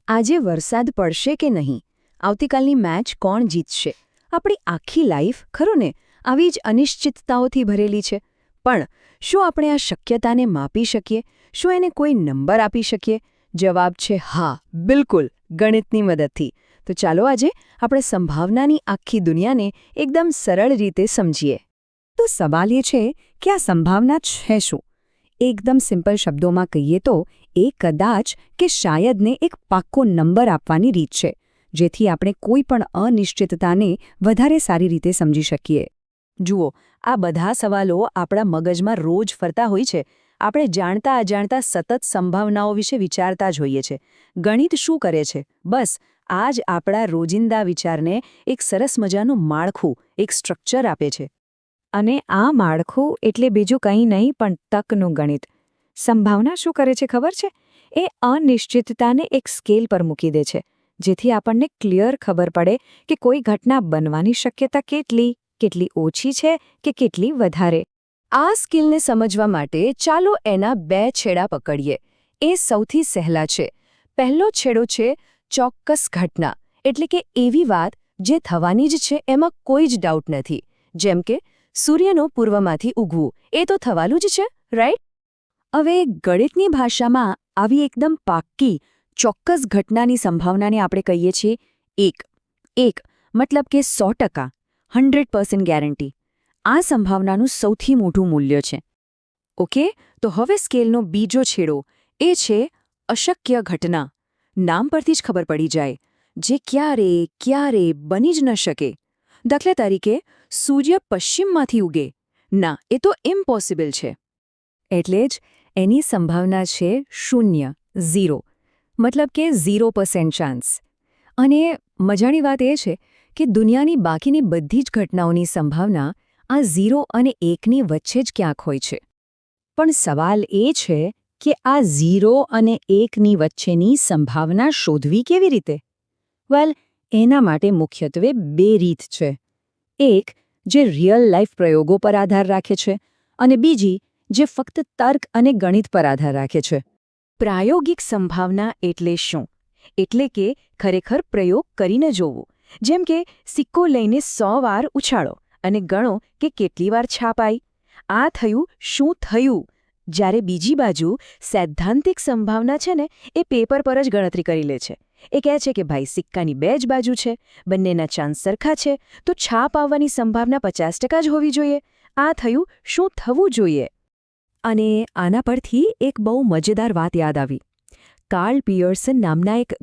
આજે વરસાદ પડશે કે નહીં, આવતીકાલની મેચ કોણ જીતશે, આપણી આખી લાઈફ ખરું ને આવી જ અનિશ્ચિતતાઓથી ભરેલી છે. પણ શું આપણે આ શક્યતાને માપી શકીએ? શું એને કોઈ નંબર આપી શકીએ? જવાબ છે હા, બિલકુલ, ગણિતની મદદથી. તો ચાલો આજે આપણે સંભાવનાની આખી દુનિયાને એકદમ સરળ રીતે સમજીએ. તો સવાલ એ છે કે આ સંભાવના છે શું? એકદમ સિમ્પલ શબ્દોમાં કહીએ તો એ કદાચ કે શાયદને એક પાક્કો નંબર આપવાની રીત છે, જેથી આપણે કોઈ પણ અનિશ્ચિતતાને વધારે સારી રીતે સમજી શકીએ. જુઓ, આ બધા સવાલો આપણા મગજમાં રોજ ફરતા હોય છે. આપણે જાણતા અજાણતા સતત સંભાવનાઓ વિશે વિચારતા જ હોઈએ છે. ગણિત શું કરે છે? બસ આ જ આપણા રોજિંદા વિચારને એક સરસ મજાનું માળખું, એક સ્ટ્રક્ચર આપે છે. અને આ માળખું એટલે બીજું કંઈ નહીં પણ તકનું ગણિત. સંભાવના શું કરે છે ખબર છે? એ અનિશ્ચિતતાને એક સ્કેલ પર મૂકી દે છે, જેથી આપણને ક્લિયર ખબર પડે કે કોઈ ઘટના બનવાની શક્યતા કેટલી ઓછી છે કે કેટલી વધારે. આ સ્કિલને સમજવા માટે ચાલો એના બે છેડા પકડીએ. એ સૌથી સહેલા છે. પહેલો છેડો છે ચોક્કસ ઘટના, એટલે કે એવી વાત જે થવાની જ છે, એમાં કોઈ જ ડાઉટ નથી. જેમ કે સૂર્યનો પૂર્વમાંથી ઉગવું, એ તો થવાનું જ છે, રાઈટ? હવે ગણિતની ભાષામાં આવી એકદમ પાક્કી ચોક્કસ ઘટનાની સંભાવનાને આપણે કહીએ છીએ એક મતલબ કે 100%, 100% ગેરંટી. આ સંભાવનાનું સૌથી મોટું મૂલ્ય છે. ઓકે, તો હવે સ્કેલનો બીજો છેડો એ છે અશક્ય ઘટના. નામ પરથી જ ખબર પડી જાય, જે ક્યારે બની જ ન શકે. દાખલા તરીકે સૂર્ય પશ્ચિમમાંથી ઉગે. ના, એ તો ઇમ્પોસિબલ છે. એટલે જ એની સંભાવના છે 0, 0, મતલબ કે 0% ચાન્સ. અને મજાની વાત એ છે કે દુનિયાની બાકીની બધી જ ઘટનાઓની સંભાવના આ 0 અને 1ની વચ્ચે જ ક્યાંક હોય છે. પણ સવાલ એ છે કે આ 0 અને 1ની વચ્ચેની સંભાવના શોધવી કેવી રીતે? વેલ, એના માટે મુખ્યત્વે બે રીત છે. એક જે રિયલ લાઈફ પ્રયોગો પર આધાર રાખે છે, અને બીજી જે ફક્ત તર્ક અને ગણિત પર આધાર રાખે છે. પ્રાયોગિક સંભાવના એટલે શું? એટલે કે ખરેખર પ્રયોગ કરીને જોવું. જેમ કે સિક્કો લઈને 100 વાર ઉછાળો અને ગણો કે કેટલી વાર છાપ આવી. આ થયું શું થયું. જ્યારે બીજી બાજુ સૈદ્ધાંતિક સંભાવના છે ને, એ પેપર પર જ ગણતરી કરી લે છે. એ કહે છે કે ભાઈ સિક્કાની બે જ બાજુ છે, બંનેના ચાન્સ સરખા છે, તો છાપ આવવાની સંભાવના 50% જ હોવી જોઈએ. આ થયું શું થવું જોઈએ. અને આના પરથી એક બહુ મજેદાર વાત યાદ આવી. કાર્લ પિયર્સન નામના એક